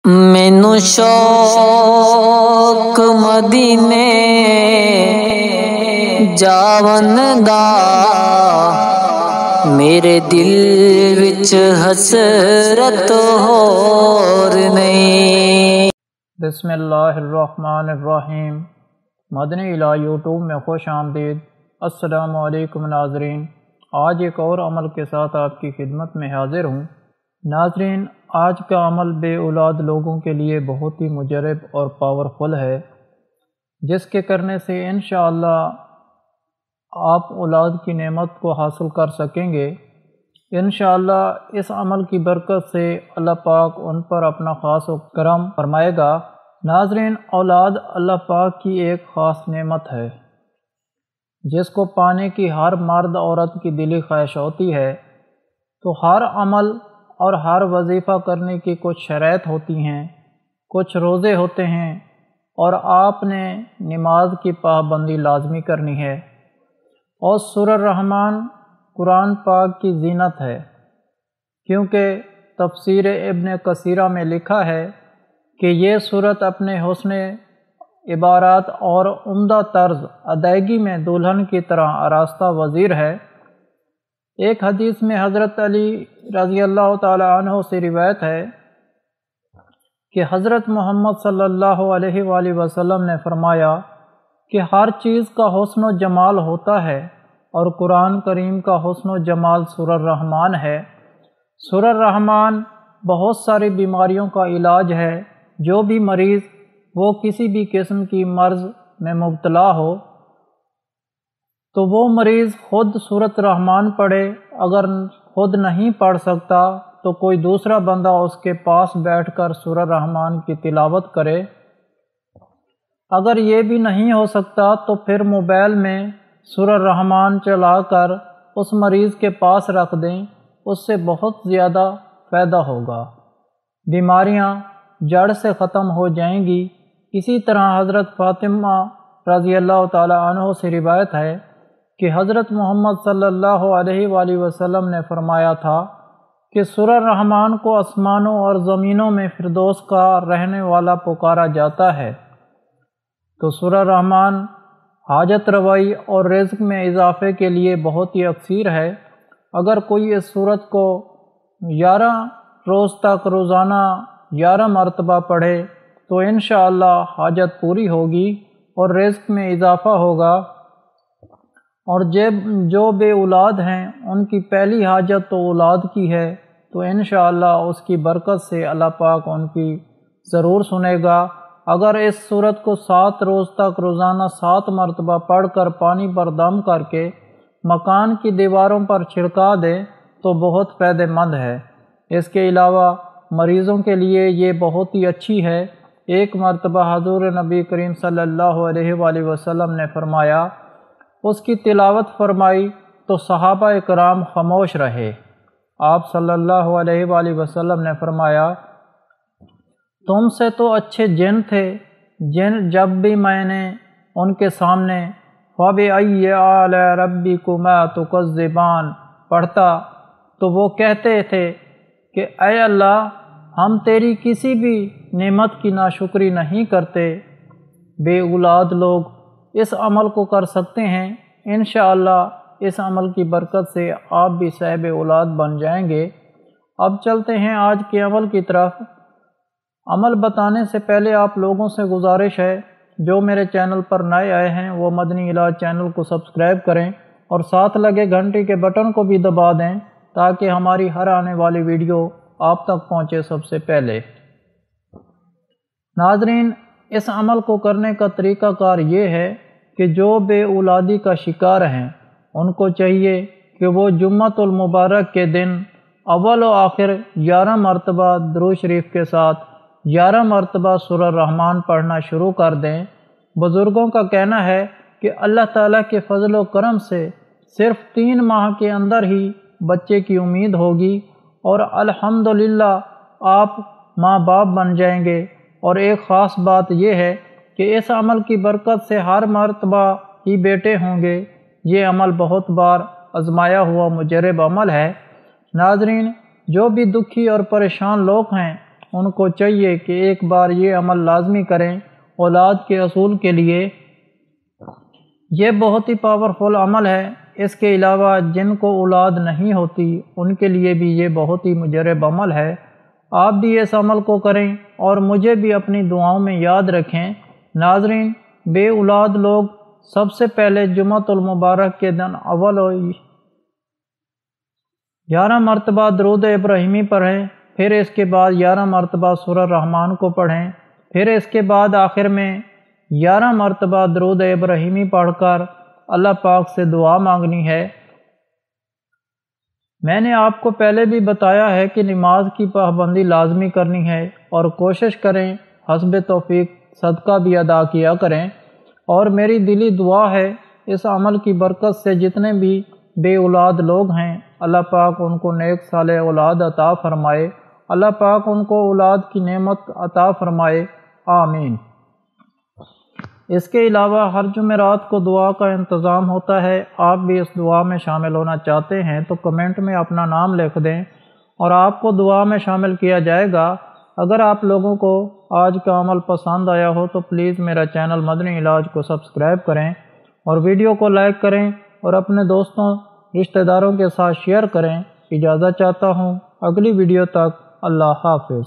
مینوں شوق مدینے جاون دا، میرے دل وچ حسرت ہور نہیں۔ بسم اللہ الرحمن الرحیم۔ مدنی الہ یوٹیوب میں خوش آمدید۔ السلام علیکم ناظرین، آج ایک اور عمل کے ساتھ آپ کی خدمت میں حاضر ہوں۔ ناظرین، آج کا عمل بے اولاد لوگوں کے لیے بہت ہی مجرب اور پاورفل ہے، جس کے کرنے سے انشاءاللہ آپ اولاد کی نعمت کو حاصل کر سکیں گے۔ انشاءاللہ اس عمل کی برکت سے اللہ پاک ان پر اپنا خاص و کرم فرمائے گا۔ ناظرین، اولاد اللہ پاک کی ایک خاص نعمت ہے، جس کو پانے کی ہر مرد عورت کی دلی خواہش ہوتی ہے۔ تو ہر عمل اور ہر وظیفہ کرنے کی کچھ شرائط ہوتی ہیں، کچھ روزے ہوتے ہیں، اور آپ نے نماز کی پابندی لازمی کرنی ہے۔ اور سورہ الرحمن قرآن پاک کی زینت ہے، کیونکہ تفسیر ابن کثیرہ میں لکھا ہے کہ یہ سورت اپنے حسن عبارات اور عمدہ طرز ادائیگی میں دلہن کی طرح آراستہ وزیر ہے۔ ایک حدیث میں حضرت علی رضی اللہ تعالی عنہ سے روایت ہے کہ حضرت محمد صلی اللہ علیہ وآلہ وسلم نے فرمایا کہ ہر چیز کا حسن و جمال ہوتا ہے، اور قرآن کریم کا حسن و جمال سورہ الرحمن ہے۔ سورہ الرحمن بہت ساری بیماریوں کا علاج ہے۔ جو بھی مریض وہ کسی بھی قسم کی مرض میں مبتلا ہو تو وہ مریض خود سورۃ الرحمن پڑھے، اگر خود نہیں پڑھ سکتا تو کوئی دوسرا بندہ اس کے پاس بیٹھ کر سورہ الرحمن کی تلاوت کرے۔ اگر یہ بھی نہیں ہو سکتا تو پھر موبائل میں سورہ الرحمن چلا کر اس مریض کے پاس رکھ دیں، اس سے بہت زیادہ فائدہ ہوگا، بیماریاں جڑ سے ختم ہو جائیں گی۔ اسی طرح حضرت فاطمہ رضی اللہ تعالی عنہ سے روایت ہے کہ حضرت محمد صلی اللہ علیہ وآلہ وسلم نے فرمایا تھا کہ سورہ الرحمن کو آسمانوں اور زمینوں میں فردوس کا رہنے والا پکارا جاتا ہے۔ تو سورہ الرحمن حاجت روائی اور رزق میں اضافے کے لیے بہت ہی اکثیر ہے۔ اگر کوئی اس سورت کو 11 روز تک روزانہ 11 مرتبہ پڑھے تو انشاءاللہ حاجت پوری ہوگی اور رزق میں اضافہ ہوگا۔ اور جو بے اولاد ہیں ان کی پہلی حاجت تو اولاد کی ہے، تو انشاءاللہ اس کی برکت سے اللہ پاک ان کی ضرور سنے گا۔ اگر اس سورت کو 7 روز تک روزانہ 7 مرتبہ پڑھ کر پانی پر دم کر کے مکان کی دیواروں پر چھڑکا دیں تو بہت فائدہ مند ہے۔ اس کے علاوہ مریضوں کے لیے یہ بہت ہی اچھی ہے۔ ایک مرتبہ حضور نبی کریم صلی اللہ علیہ وآلہ وسلم نے فرمایا، اس کی تلاوت فرمائی تو صحابہ کرام خاموش رہے۔ آپ صلی اللہ علیہ وآلہ وسلم نے فرمایا، تم سے تو اچھے جن تھے، جب بھی میں نے ان کے سامنے فَبِأَيِّ آلَاءِ رَبِّكُمَا تُكَذِّبَانِ پڑھتا تو وہ کہتے تھے کہ اے اللہ، ہم تیری کسی بھی نعمت کی ناشکری نہیں کرتے۔ بے اولاد لوگ اس عمل کو کر سکتے ہیں۔ انشاءاللہ اس عمل کی برکت سے آپ بھی صاحب اولاد بن جائیں گے۔ اب چلتے ہیں آج کے عمل کی طرف۔ عمل بتانے سے پہلے آپ لوگوں سے گزارش ہے، جو میرے چینل پر نئے آئے ہیں وہ مدنی الہ چینل کو سبسکرائب کریں اور ساتھ لگے گھنٹی کے بٹن کو بھی دبا دیں تاکہ ہماری ہر آنے والی ویڈیو آپ تک پہنچے سب سے پہلے۔ ناظرین، اس عمل کو کرنے کا طریقہ کار یہ ہے کہ جو بے اولادی کا شکار ہیں ان کو چاہیے کہ وہ جمعۃ المبارک کے دن اول و آخر 11 مرتبہ درود شریف کے ساتھ 11 مرتبہ سورہ الرحمن پڑھنا شروع کر دیں۔ بزرگوں کا کہنا ہے کہ اللہ تعالیٰ کے فضل و کرم سے صرف 3 ماہ کے اندر ہی بچے کی امید ہوگی اور الحمدللہ آپ ماں باپ بن جائیں گے۔ اور ایک خاص بات یہ ہے کہ اس عمل کی برکت سے ہر مرتبہ ہی بیٹے ہوں گے۔ یہ عمل بہت بار آزمایا ہوا مجرب عمل ہے۔ ناظرین، جو بھی دکھی اور پریشان لوگ ہیں ان کو چاہیے کہ ایک بار یہ عمل لازمی کریں اولاد کے اصول کے لیے۔ یہ بہت ہی پاورفل عمل ہے۔ اس کے علاوہ جن کو اولاد نہیں ہوتی ان کے لیے بھی یہ بہت ہی مجرب عمل ہے۔ آپ بھی اس عمل کو کریں اور مجھے بھی اپنی دعاؤں میں یاد رکھیں۔ ناظرین، بے اولاد لوگ سب سے پہلے جمعۃ المبارک کے دن اول 11 مرتبہ درود ابراہیمی پڑھیں، پھر اس کے بعد 11 مرتبہ سورہ الرحمن کو پڑھیں، پھر اس کے بعد آخر میں 11 مرتبہ درود ابراہیمی پڑھ کر اللہ پاک سے دعا مانگنی ہے۔ میں نے آپ کو پہلے بھی بتایا ہے کہ نماز کی پابندی لازمی کرنی ہے اور کوشش کریں حسب توفیق صدقہ بھی ادا کیا کریں، اور میری دلی دعا ہے اس عمل کی برکت سے جتنے بھی بے اولاد لوگ ہیں اللہ پاک ان کو نیک صالح اولاد عطا فرمائے، اللہ پاک ان کو اولاد کی نعمت عطا فرمائے، آمین۔ اس کے علاوہ ہر جمعرات کو دعا کا انتظام ہوتا ہے۔ آپ بھی اس دعا میں شامل ہونا چاہتے ہیں تو کمنٹ میں اپنا نام لکھ دیں اور آپ کو دعا میں شامل کیا جائے گا۔ اگر آپ لوگوں کو آج کا عمل پسند آیا ہو تو پلیز میرا چینل مدنی علاج کو سبسکرائب کریں اور ویڈیو کو لائک کریں اور اپنے دوستوں رشتہ داروں کے ساتھ شیئر کریں۔ اجازت چاہتا ہوں، اگلی ویڈیو تک اللہ حافظ۔